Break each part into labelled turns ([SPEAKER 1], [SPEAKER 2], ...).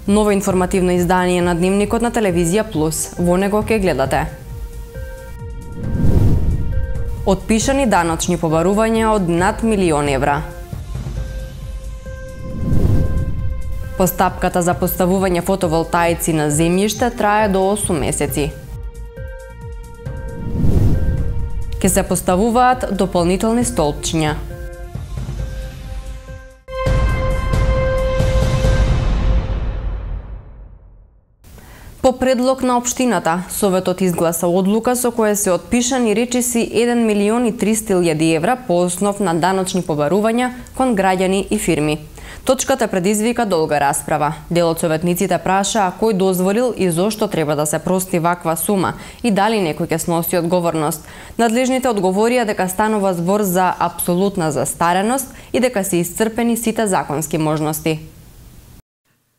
[SPEAKER 1] Ново информативно издание на Дневникот на Телевизија Плюс. Во него ќе гледате: отпишани даночни побарувања од над €1.000.000. Постапката за поставување фотоволтаици на земјиште трае до 8 месеци. Ке се поставуваат дополнителни столпчиња. По предлог на општината, Советот изгласа одлука со која се отпишани речиси €1.300.000 по основ на даночни побарувања кон граѓани и фирми. Точката предизвика долга расправа. Дел од советниците прашаа кој дозволил и зошто треба да се прости ваква сума и дали некој ќе сноси одговорност. Надлежните одговорија дека станува збор за апсолутна застареност и дека се исцрпени сите законски можности.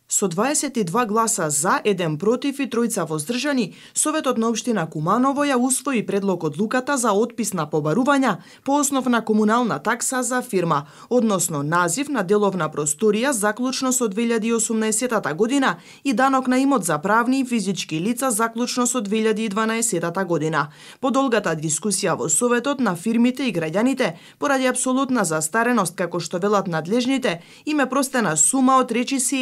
[SPEAKER 2] Со 22 гласа за, 1 против и 3 воздржани, Советот на општина Куманово ја усвои предлог одлуката за отпис на побарувања по основ на комунална такса за фирма, односно назив на деловна просторија заклучно со 2018 година и данок на имот за правни и физички лица заклучно со 2012 година. По долгата дискусија во Советот на фирмите и граѓаните, поради апсолутна застареност како што велат надлежните, им е простена сума од речиси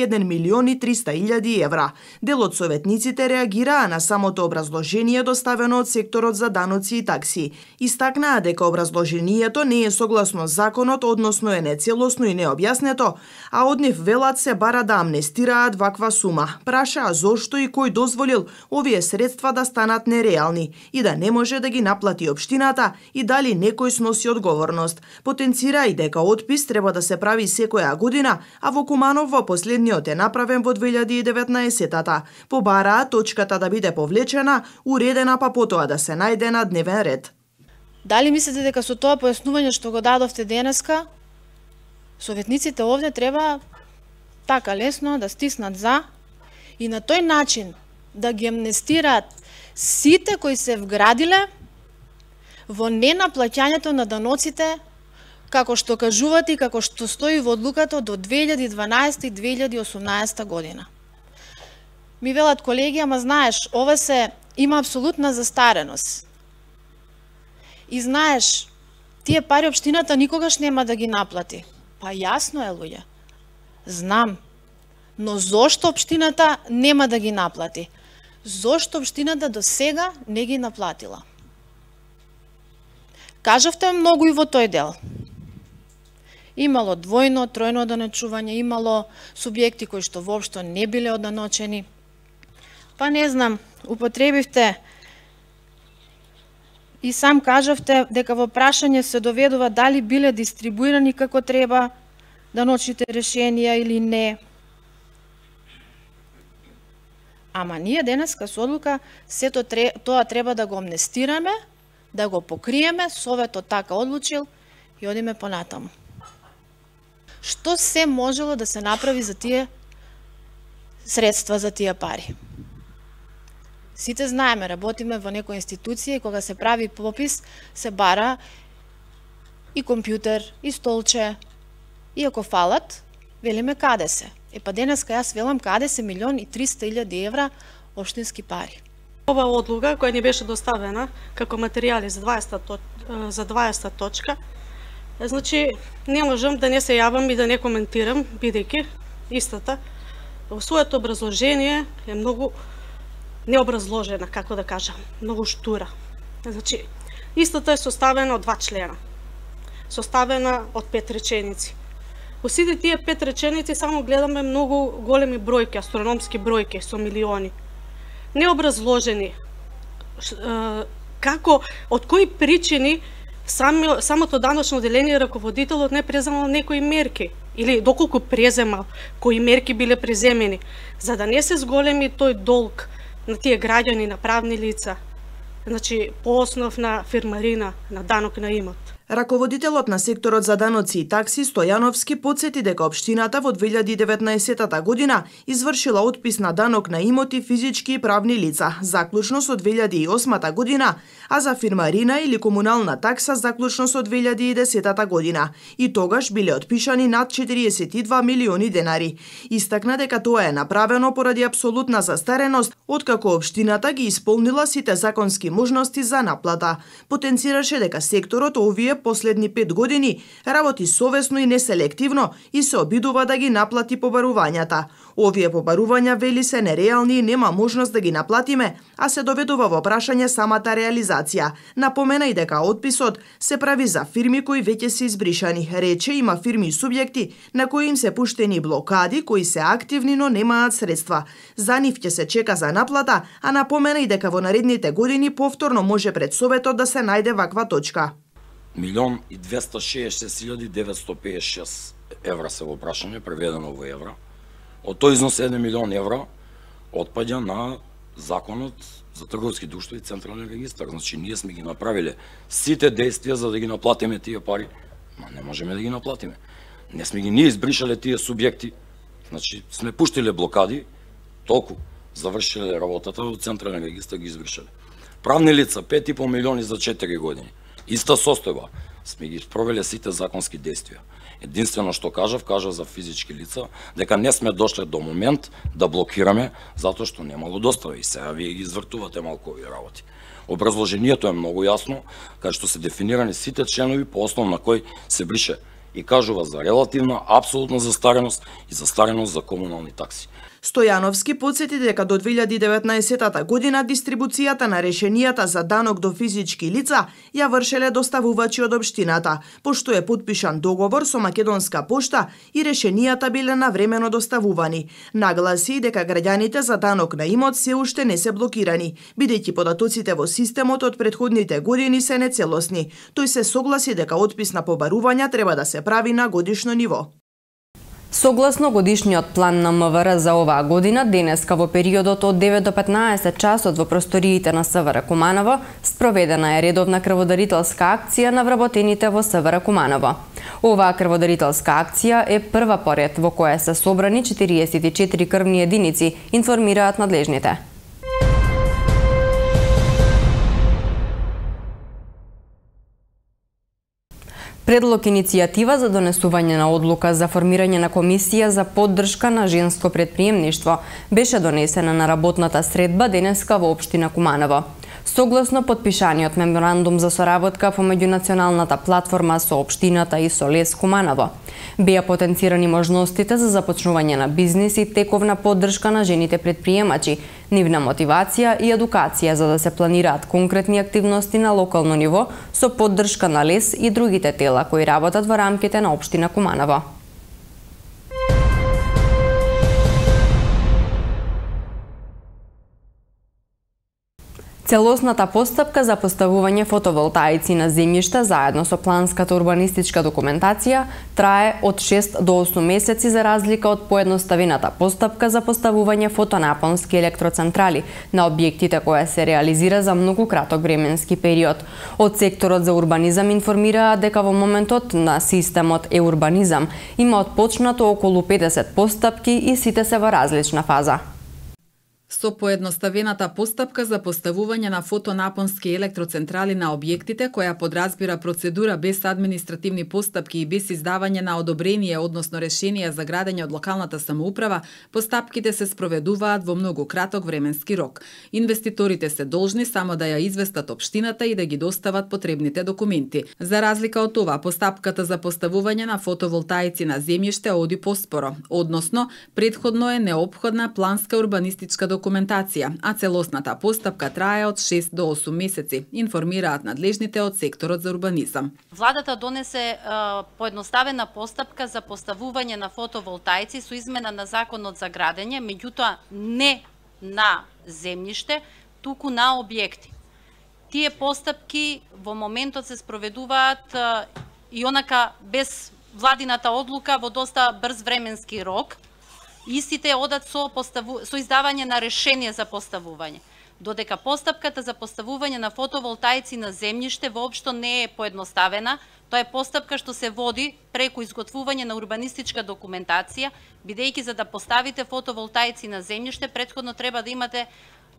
[SPEAKER 2] €1.300.000. Дел од советниците реагираа на самото образложение доставено од секторот за даноци и такси. Истакнаа дека образложението не е согласно законот, односно е нецелосно и необјаснето, а од нив велат се бара да амнестираат ваква сума. Прашаа зошто и кој дозволил овие средства да станат нереални и да не може да ги наплати општината и дали некој сноси одговорност. Потенцира и дека отпис треба да се прави секоја година, а во Куманово последниот е направен во 2019-та. Побараа точката да биде повлечена, уредена, па потоа да се најде на дневен ред.
[SPEAKER 3] Дали мислите дека со тоа појаснување што го дадовте денеска, советниците овде треба така лесно да стиснат за и на тој начин да ги амнестираат сите кои се вградиле во ненаплаќањето на даноците, како што кажувате и како што стои во одлуката до 2012 и 2018 година. Ми велат колеги, ама знаеш, ова се има апсолутна застареност. И знаеш, тие пари општината никогаш нема да ги наплати. Па јасно е, луѓе. Знам. Но зошто општината нема да ги наплати? Зошто општината до сега не ги наплатила? Кажавте многу и во тој дел. Имало двојно, тројно оданочување, имало субјекти кои што воопшто не биле оданочени. Па не знам, употребивте и сам кажавте дека во прашање се доведува дали биле дистрибуирани како треба даночните решенија или не. Ама ние денеска со одлука сето тоа треба да го амнестираме, да го покриеме, Советот така одлучил и одиме понатаму. Што се можело да се направи за тие средства, за тие пари? Сите знаеме, работиме во некоја институција и кога се прави попис, се бара и компјутер, и столче, и ако фалат, велиме каде се. Па денеска јас велам каде се €1.300.000 општински пари.
[SPEAKER 4] Ова одлука која ни беше доставена како материјали за 20 точка, значи, не можам да не се јавам и да не коментирам, бидејќи истата во своето образложение е многу необразложена, како да кажам, многу штура. Значи, истата е составена од 2 члена, составена од 5 реченици. Во сите тие 5 реченици само гледаме многу големи бројки, астрономски бројки со милиони. Необразложени, како, од кои причини самото даночно одделение раководителот не преземал некои мерки или доколку преземал, кои мерки биле преземени, за да не се зголеми тој долг на тие граѓани, на правни лица, значи по основ на фирмарина, на данок на имот.
[SPEAKER 2] Раководителот на секторот за даноци и такси Стојановски потсети дека општината во 2019 година извршила отпис на данок на имоти физички и правни лица, заклучно со 2008 година, а за фирмарина или комунална такса заклучно со 2010 година. И тогаш биле отпишани над 42 милиони денари. Истакна дека тоа е направено поради апсолутна застареност, откако општината ги исполнила сите законски можности за наплата. Потенцираше дека секторот овие последни 5 години работи совесно и неселективно и се обидува да ги наплати побарувањата. Овие побарувања вели се нереални и нема можност да ги наплатиме, а се доведува во прашање самата реализација. Напомена и дека отписот се прави за фирми кои веќе се избришани. Рече има фирми и субјекти на кои им се пуштени блокади, кои се активни но немаат средства. За нив ќе се чека за наплата, а напомена и дека во наредните години повторно може пред Советот да се најде ваква точка.
[SPEAKER 5] 1.266.956 евра се во прашање, преведено во евра. Од тој износ 1 милион евра отпаѓа на Законот за трговски друштва и Централен регистар. Значи, ние сме ги направиле сите действија за да ги наплатиме тие пари, но не можеме да ги наплатиме. Не сме ги ние избришале тие субјекти, значи сме пуштиле блокади, толку завршиле работата, во Централен регистар ги избришале. Правни лица 5,5 милиони за 4 години. Иста состојба, сме ги спровеле сите законски действија. Единствено што кажав за физички лица, дека не сме дошле до момент да блокираме, затоа што немало достава и сега вие ги извртувате малку овие работи. Образложението е многу јасно, кај што се дефинирани сите членови по основ на кој се брише и кажува за релативна, апсолутна застареност и застареност за комунални такси.
[SPEAKER 2] Стојановски потсети дека до 2019 година дистрибуцијата на решенијата за данок до физички лица ја вршеле доставувачи од општината, пошто е потпишан договор со Македонска пошта и решенијата биле навремено доставувани. Нагласи дека граѓаните за данок на имот се уште не се блокирани, бидејќи податоците во системот од претходните години се нецелосни. Тој се согласи дека отпис на побарувања треба да се прави на годишно ниво.
[SPEAKER 1] Согласно годишниот план на МВР за оваа година, денеска во периодот од 9 до 15 часот во просториите на СВР Куманово спроведена е редовна крводарителска акција на вработените во СВР Куманово. Оваа крводарителска акција е прва поред во која се собрани 44 крвни единици, информираат надлежните. Предлог иницијатива за донесување на одлука за формирање на комисија за поддршка на женско претприемништво беше донесена на работната средба денеска во општина Куманово. Согласно подпишаниот меморандум за соработка помеѓу националната платформа со општината и со ЛЕС Куманово, беа потенцирани можностите за започнување на бизнис и тековна поддршка на жените претприемачи, нивна мотивација и едукација за да се планираат конкретни активности на локално ниво со поддршка на ЛЕС и другите тела кои работат во рамките на општина Куманово. Целосната постапка за поставување фотоволтаици на земјишта заедно со планската урбанистичка документација трае од 6 до 8 месеци за разлика од поедноставената постапка за поставување фотонапонски електроцентрали на објектите која се реализира за многу краток временски период. Од секторот за урбанизам информираат дека во моментот на системот Е-урбанизам има отпочнато околу 50 постапки и сите се во различна фаза.
[SPEAKER 6] Со поедноставената постапка за поставување на фотонапонски електроцентрали на објектите, која подразбира процедура без административни постапки и без издавање на одобрение, односно решение за градење од локалната самоуправа, постапките се спроведуваат во многу краток временски рок. Инвеститорите се должни само да ја известат општината и да ги достават потребните документи. За разлика од това, постапката за поставување на фотоволтаици на земјиште оди поспоро, односно претходно е неопходна планска урбанистичка документација, а целосната постапка трае од 6 до 8 месеци, информираат надлежните од секторот за урбанизам.
[SPEAKER 7] Владата донесе поедноставена постапка за поставување на фотоволтаици со измена на законот за градење, меѓутоа не на земјиште, туку на објекти. Тие постапки во моментот се спроведуваат и онака без владината одлука во доста брз временски рок. Истите одат со издавање на решение за поставување. додека постапката за поставување на фотоволтаици на земјиште воопшто не е поедноставена. Тоа е постапка што се води преку изготвување на урбанистичка документација, бидејќи за да поставите фотоволтаици на земјиште, претходно треба да имате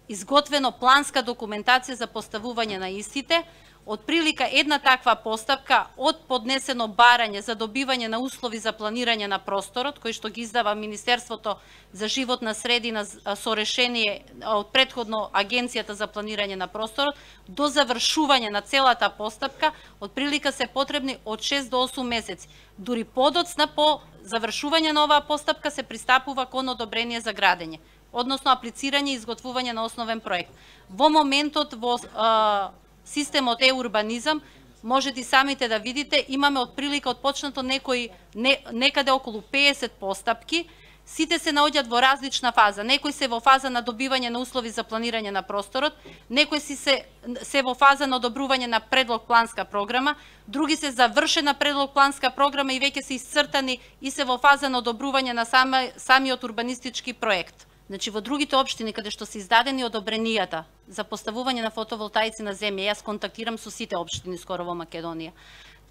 [SPEAKER 7] изготвено планска документација за поставување на истите. Отприлика една таква постапка од поднесено барање за добивање на услови за планирање на просторот, кој што ги издава Министерството за животна средина со решение од претходно Агенцијата за планирање на просторот, до завршување на целата постапка, отприлика се потребни од 6 до 8 месеци. Дури подоцна по завршување на оваа постапка се пристапува кон одобрение за градење, односно аплицирање и изготвување на основен проект. Во моментот во системот урбанизам, можете и самите да видите, имаме отприлика отпочнато некаде околу 50 постапки, сите се наоѓаат во различна фаза. Некои се во фаза на добивање на услови за планирање на просторот, некои се во фаза на одобрување на предлог планска програма, други се завршена предлог планска програма и веќе се исцртани и се во фаза на одобрување на самиот урбанистички проект. Значи, во другите општини каде што се издадени одобренијата за поставување на фотоволтаици на земја, јас контактирам со сите општини скоро во Македонија,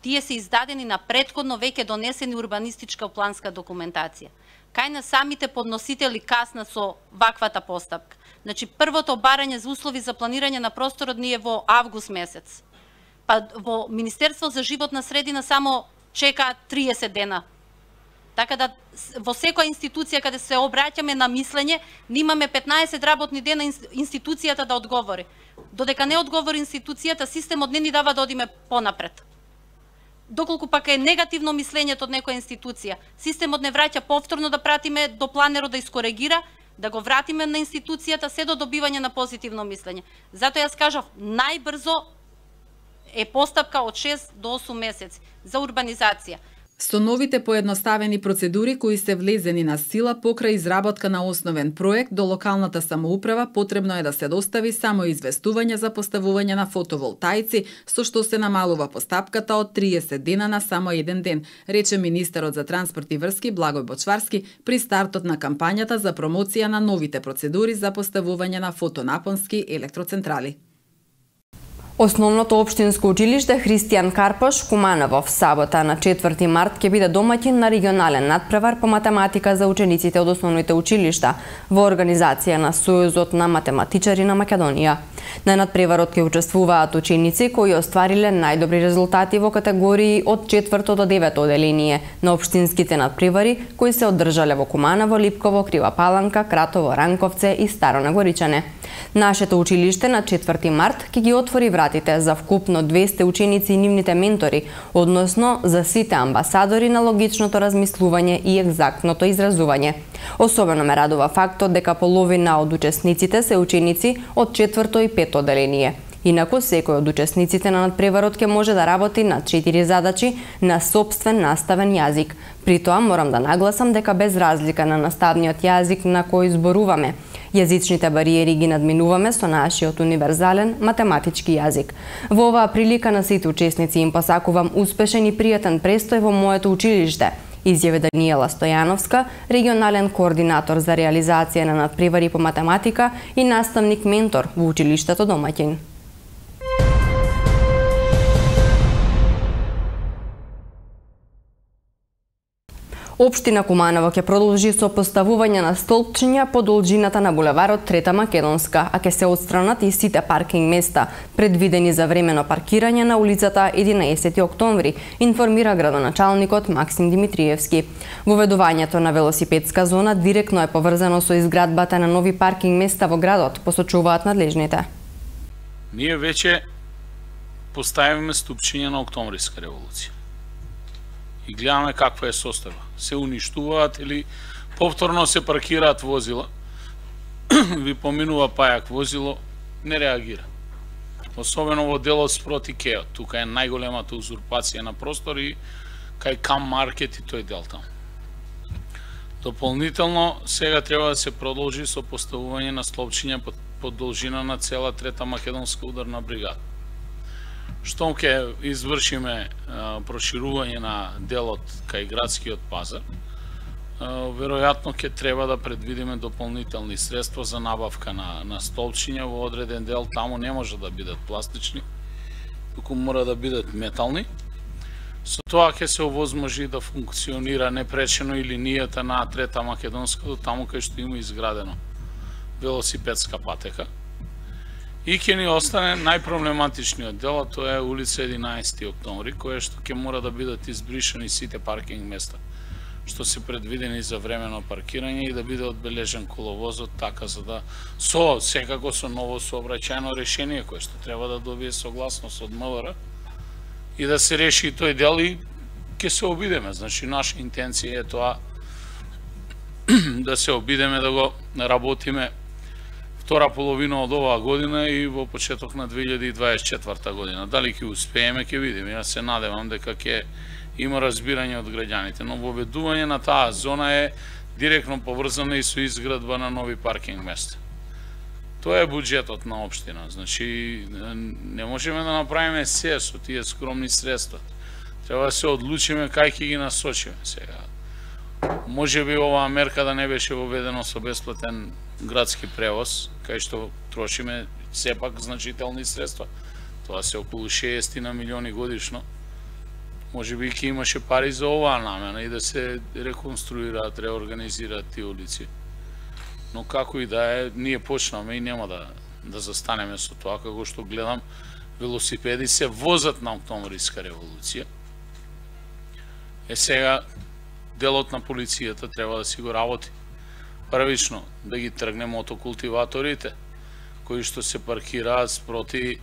[SPEAKER 7] тие се издадени на претходно веќе донесени урбанистичка планска документација. Кај на самите подносители касна со ваквата постапка. Значи, првото барање за услови за планирање на просторот ни е во август месец. Па во Министерство за животна средина само чекаат 30 дена. Така да во секоја институција каде се обраќаме на мислење, имаме 15 работни дена институцијата да одговори. Додека не одговори институцијата, системот не ни дава да одиме понапред. Доколку пак е негативно мислењето од некоја институција, системот не враќа повторно да пратиме до планерот да искоригира, да го вратиме на институцијата се до добивање на позитивно мислење. Затоа јас кажав, најбрзо е постапка од 6 до 8 месеци за урбанизација.
[SPEAKER 6] Со новите поедноставени процедури кои се влезени на сила покрај изработка на основен проект до локалната самоуправа, потребно е да се достави само известување за поставување на фотоволтаици, со што се намалува постапката од 30 дена на само 1 ден, рече министерот за транспорт и врски Благој Бочварски при стартот на кампањата за промоција на новите процедури за поставување на фотонапонски електроцентрали.
[SPEAKER 1] Основното општинско училиште Христијан Карпош Куманово в сабота на 4 март ќе биде домаќин на регионален надпревар по математика за учениците од основните училишта во организација на Сојузот на математичари на Македонија. На надпреварот ќе учествуваат ученици кои оствариле најдобри резултати во категории од 4 до 9 оделение на општинските надпревари кои се одржале во Куманово, Липково, Крива Паланка, Кратово, Ранковце и Старо Нагоричане. Нашето училиште на 4 март ќе ги отвори вратите за вкупно 200 ученици и нивните ментори, односно за сите амбасадори на логичното размислување и екзактното изразување. Особено ме радува фактот дека половина од учесниците се ученици од 4 и 5 оделение. Инаку, секој од учесниците на надпреварот ќе може да работи на 4 задачи на сопствен наставен јазик. При тоа морам да нагласам дека без разлика на наставниот јазик на кој зборуваме, јазичните бариери ги надминуваме со нашиот универзален математички јазик. Во оваа прилика на сите учесници им посакувам успешен и пријатен престој во моето училиште, изјави Даниела Стојановска, регионален координатор за реализација на надпревари по математика и наставник-ментор во училиштето домаќин. Општина Куманово ќе продолжи со поставување на столпчиња по должината на булеварот Трета Македонска, а ќе се отстранат и сите паркинг места предвидени за времено паркирање на улицата 11 октомври, информира градоначалникот Максим Димитриевски. Воведувањето на велосипедска зона директно е поврзано со изградбата на нови паркинг места во градот, посочуваат надлежните.
[SPEAKER 8] Ние веќе поставивме столпчиња на Октомвриска револуција. И гледаме каква е состава. Се уништуваат или повторно се паркираат возила. Ви поминува пајак возило, не реагира. Особено во делот спроти Кеот. Тука е најголемата узурпација на простор и кај Кам Маркет и тој дел таму. Дополнително, сега треба да се продолжи со поставување на столпчиња по должина на цела Трета Македонска ударна бригада. Штом ќе извршиме проширување на делот кај градскиот пазар, веројатно ќе треба да предвидиме дополнителни средства за набавка на столчиња во одреден дел, таму не може да бидат пластични, туку мора да бидат метални. Со тоа ќе се овозможи да функционира непречено и линијата на Трета Македонска до таму кај што има изградено велосипедска патека. И ќе ни остане најпроблематичниот дел, а тоа е улица 11 октомври, која што ќе мора да бидат избришани сите паркинг места што се предвидени за времено паркирање и да биде одбележен коловозот така за да секако со ново сообраќајно решение кое што треба да добие согласност од МВР и да се реши тој дел и ќе се обидеме. Значи наша интенција е тоа да се обидеме да го работиме втора половина од оваа година и во почеток на 2024 година. Дали ќе успееме ќе видиме. Јас се надевам дека ќе има разбирање од граѓаните, но воведување на таа зона е директно поврзана и со изградба на нови паркинг места. Тоа е буџетот на општина, значи не можеме да направиме се со тие скромни средства. Треба да се одлучиме кај ќе ги насочиме сега. Можеби оваа мерка да не беше воведено со бесплатен градски превоз, кај што трошиме сепак значителни средства. Тоа се околу 60 милиони годишно. Можеби ќе имаше пари за оваа намена и да се реконструираат, реорганизираат тие улици. Но како и да е, ние почнаме и нема да застанеме со тоа, како што гледам, велосипеди се возат на Октомвриска револуција. Сега, делот на полицијата треба да си го работи. Првично, да ги тргне мотокултиваторите, кои што се паркираат спроти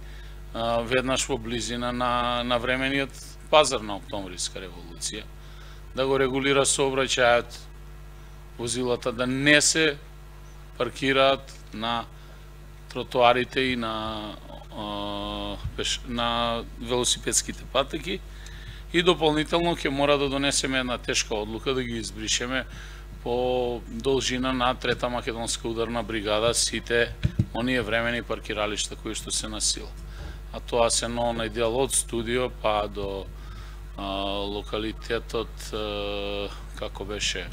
[SPEAKER 8] веднаш во близина на времениот пазар на Октомвриска револуција, да го регулира сообраќајот, возилата да не се паркираат на тротоарите и на велосипедските патеки и дополнително ќе мора да донесеме една тешка одлука да ги избришеме по должина на Трета Македонска ударна бригада сите оние времени паркиралишта кои што се на сила. А тоа се на онај дел од студио па до локалитетот како беше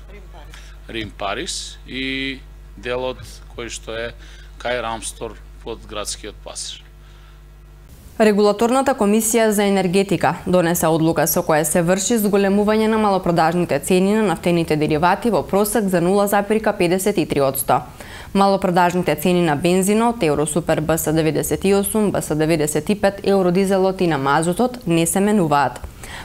[SPEAKER 8] Рим Парис и делот кој што е кај Рамстор под градскиот пасир.
[SPEAKER 1] Регулаторната комисија за енергетика донесе одлука со која се врши зголемување на малопродажните цени на нафтените деривати во просек за 0,53%. Малопродажните цени на бензинот, Евросупер БС98, БС95, Евродизелот и на мазутот не се менуваат.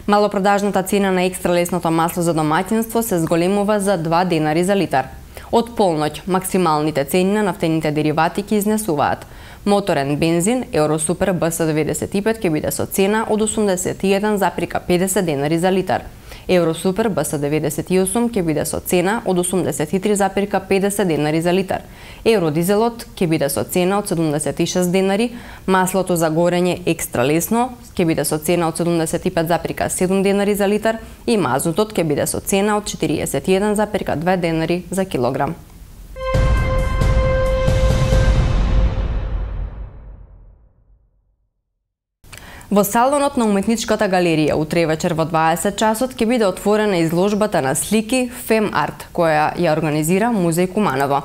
[SPEAKER 1] Малопродажната цена на екстра лесното масло за домаќинство се зголемува за 2 денари за литар. Од полноќ максималните цени на нафтените деривати ќе изнесуваат. Моторен бензин Евросупер БС95 ќе биде со цена од 81,50 денари за литар. Евросупер БС98 ќе биде со цена од 83,50 денари за литар. Евродизелот ќе биде со цена од 76 денари, маслото за горење екстра лесно ќе биде со цена од 75,7 денари за литар и мазутот ќе биде со цена од 41,2 денари за килограм. Во салонот на Уметничката галерија утре вечер во 20 часот ќе биде отворена изложбата на слики Фем Арт, која ја организира Музеј Куманово.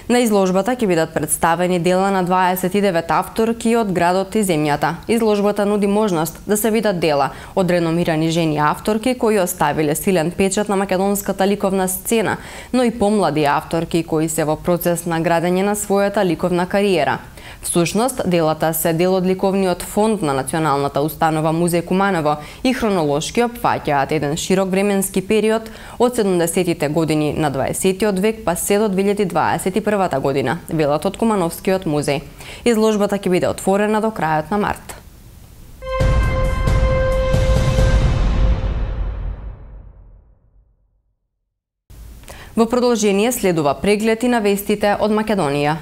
[SPEAKER 1] На изложбата ќе бидат представени дела на 29 авторки од градот и земјата. Изложбата нуди можност да се видат дела од реномирани жени авторки кои оставиле силен печат на македонската ликовна сцена, но и помлади авторки кои се во процес на градење на својата ликовна кариера. Всушност, делата се дел од ликовниот фонд на Националната установа Музеј Куманово и хронолошки опфаќаат еден широк временски период од 70-тите години на 20-тиот век па се до 2021 година, велат од Кумановскиот музеј. Изложбата ќе биде отворена до крајот на март. Во продолжение следува преглед и на вестите од Македонија.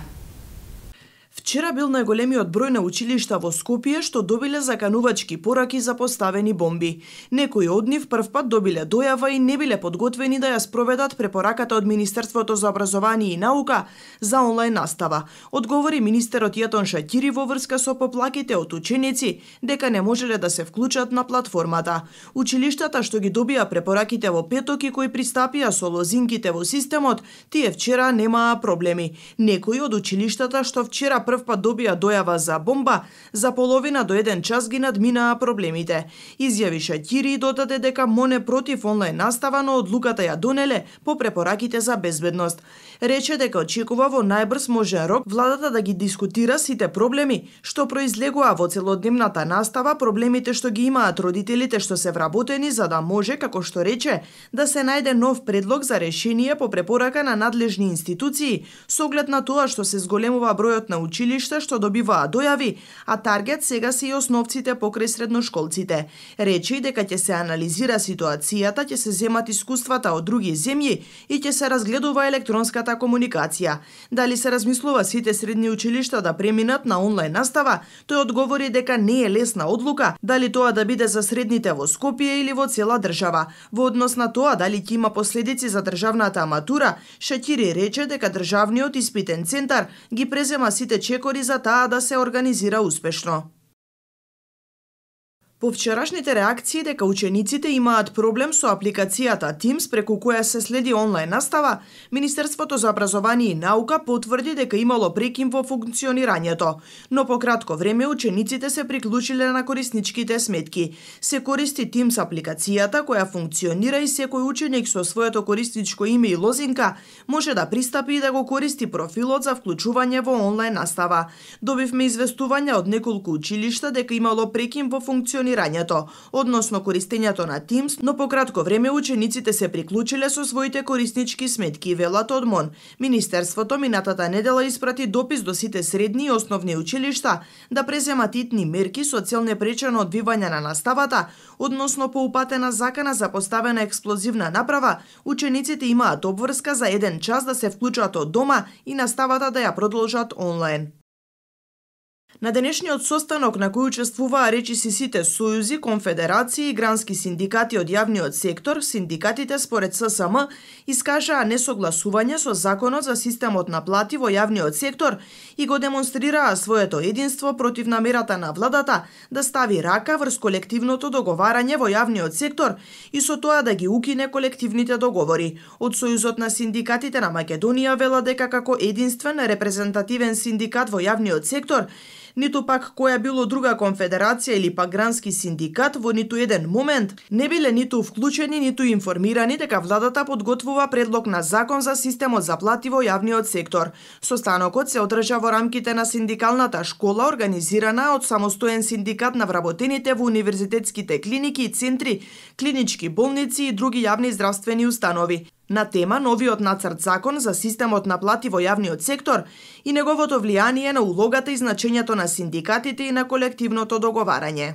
[SPEAKER 2] Вчера бил најголемиот број на училишта во Скопје што добиле заканувачки пораки за поставени бомби. Некои од нив првпат добиле дојава и не биле подготвени да ја спроведат препораката од Министерството за образование и наука за онлайн настава. Одговори министерот Јатон Шаќири во врска со поплаките од ученици дека не можеле да се вклучат на платформата. Училиштата што ги добија препораките во петок и кои пристапија со лозинките во системот, тие вчера немаа проблеми. Некои од училиштата што вчера првпат добија дојава за бомба, за половина до 1 час ги надминаа проблемите. Изјави Шаќири и додаде дека моне против онлайн настава, но одлуката ја донеле по препораките за безбедност. Рече дека очекува во најбрз можен рок владата да ги дискутира сите проблеми што произлегува во целодневната настава, проблемите што ги имаат родителите што се вработени, за да може, како што рече, да се најде нов предлог за решение по препорака на надлежни институции, со оглед на тоа што се зголемува бројот на училишта што добиваа дојави, а таргет сега се и основците покрај средношколците. Рече и дека ќе се анализира ситуацијата, ќе се земат искуствата од други земји и ќе се разгледува електронската комуникација. Дали се размислува сите средни училишта да преминат на онлайн настава, тој одговори дека не е лесна одлука, дали тоа да биде за средните во Скопје или во цела држава. Во однос на тоа дали ќе има последици за државната матура, Шаќири рече дека државниот испитен центар ги презема сите чекори за таа да се организира успешно. По вчерашните реакции дека учениците имаат проблем со апликацијата Teams преку која се следи онлайн настава, Министерството за образование и наука потврди дека имало прекин во функционирањето, но по кратко време учениците се приклучиле на корисничките сметки. Се користи Teams апликацијата која функционира и секој ученик со своето корисничко име и лозинка може да пристапи и да го користи профилот за вклучување во онлайн настава. Добивме известувања од неколку училишта дека имало прекин во функционирањето, односно користењето на Teams, но по кратко време учениците се приклучиле со своите кориснички сметки, велат од МОН. Министерството минатата недела испрати допис до сите средни и основни училишта да преземат итни мерки со цел непречено одвивање на наставата, односно по упатена закана за поставена експлозивна направа, учениците имаат обврска за 1 час да се вклучат од дома и наставата да ја продолжат онлайн. На денешниот состанок на кој учествуваа речиси сите сојузи, конфедерации и грански синдикати од јавниот сектор, синдикатите според ССМ искажаа несогласување со законот за системот на плати во јавниот сектор и го демонстрираа своето единство против намерата на владата да стави рака врз колективното договарање во јавниот сектор и со тоа да ги укине колективните договори. Од Сојузот на синдикатите на Македонија вела дека како единствен репрезентативен синдикат во јавниот сектор, ниту пак која било друга конфедерација или пак грански синдикат во ниту еден момент не биле ниту вклучени, ниту информирани дека владата подготвува предлог на закон за системот за плати во јавниот сектор. Состанокот се одржа во рамките на синдикалната школа, организирана од самостоен синдикат на вработените во универзитетските клиники и центри, клинички болници и други јавни здравствени установи, на тема новиот нацрт закон за системот на плати во јавниот сектор и неговото влијание на улогата и значењето на синдикатите и на колективното договарање.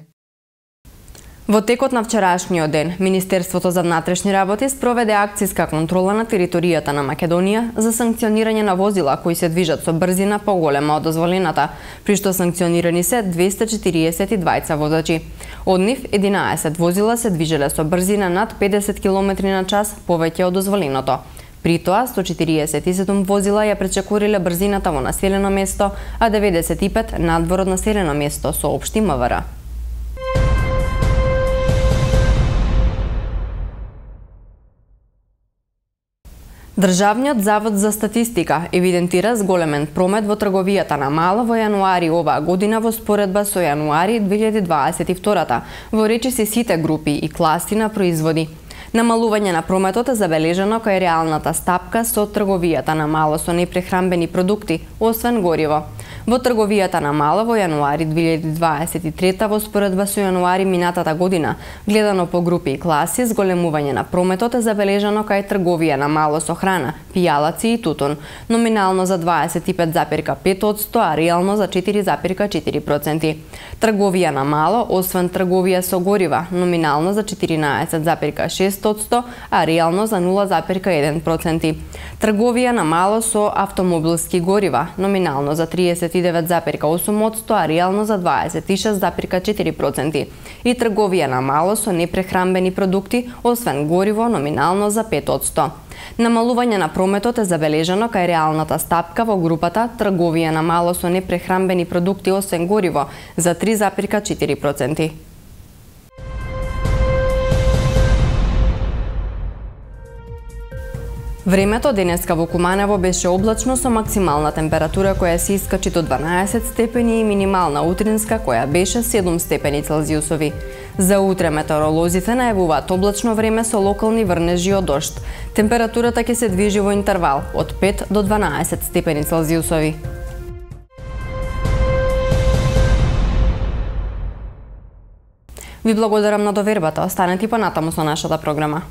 [SPEAKER 1] Во текот на вчерашниот ден, Министерството за внатрешни работи спроведе акцијска контрола на територијата на Македонија за санкционирање на возила кои се движат со брзина поголема од дозволената, при што санкционирани се 242 возачи. Од нив 11 возила се движеле со брзина над 50 км на час повеќе од дозволеното. При тоа 147 возила ја пречекориле брзината во населено место, а 95 надвор од населено место, соопшти МВР. Државниот завод за статистика евидентира зголемен промет во трговијата на мало во јануари оваа година во споредба со јануари 2022 во речиси сите групи и класи на производи. Намалување на прометот е забележано кај реалната стапка со трговијата на мало со непрехранбени продукти, освен гориво. Во трговијата на мало во јануари 2023 во споредба со јануари минатата година, гледано по групи и класи, зголемување на прометот е забележано кај трговија на мало со храна, пијалаци и тутун, номинално за 25,5%, а реално за 4,4%. Трговија на мало, освен трговија со горива, номинално за 14,6%, а реално за 0,1%. Трговија на мало со автомобилски горива, номинално за 30 39,8%, а реално за 26,4%. И трговија на мало со непрехранбени продукти, освен гориво, номинално за 5%. Намалување на прометот е забележано кај реалната стапка во групата трговија на мало со непрехранбени продукти освен гориво за 3,4%. Времето денеска во Куманово беше облачно со максимална температура која се искачи до 12 степени и минимална утринска која беше 7 степени Целзиусови. За утре метеоролозите најавуваат облачно време со локални врнежи од дожд. Температурата ќе се движи во интервал од 5 до 12 степени Целзиусови. Ви благодарам на довербата. Останете понатаму со нашата програма.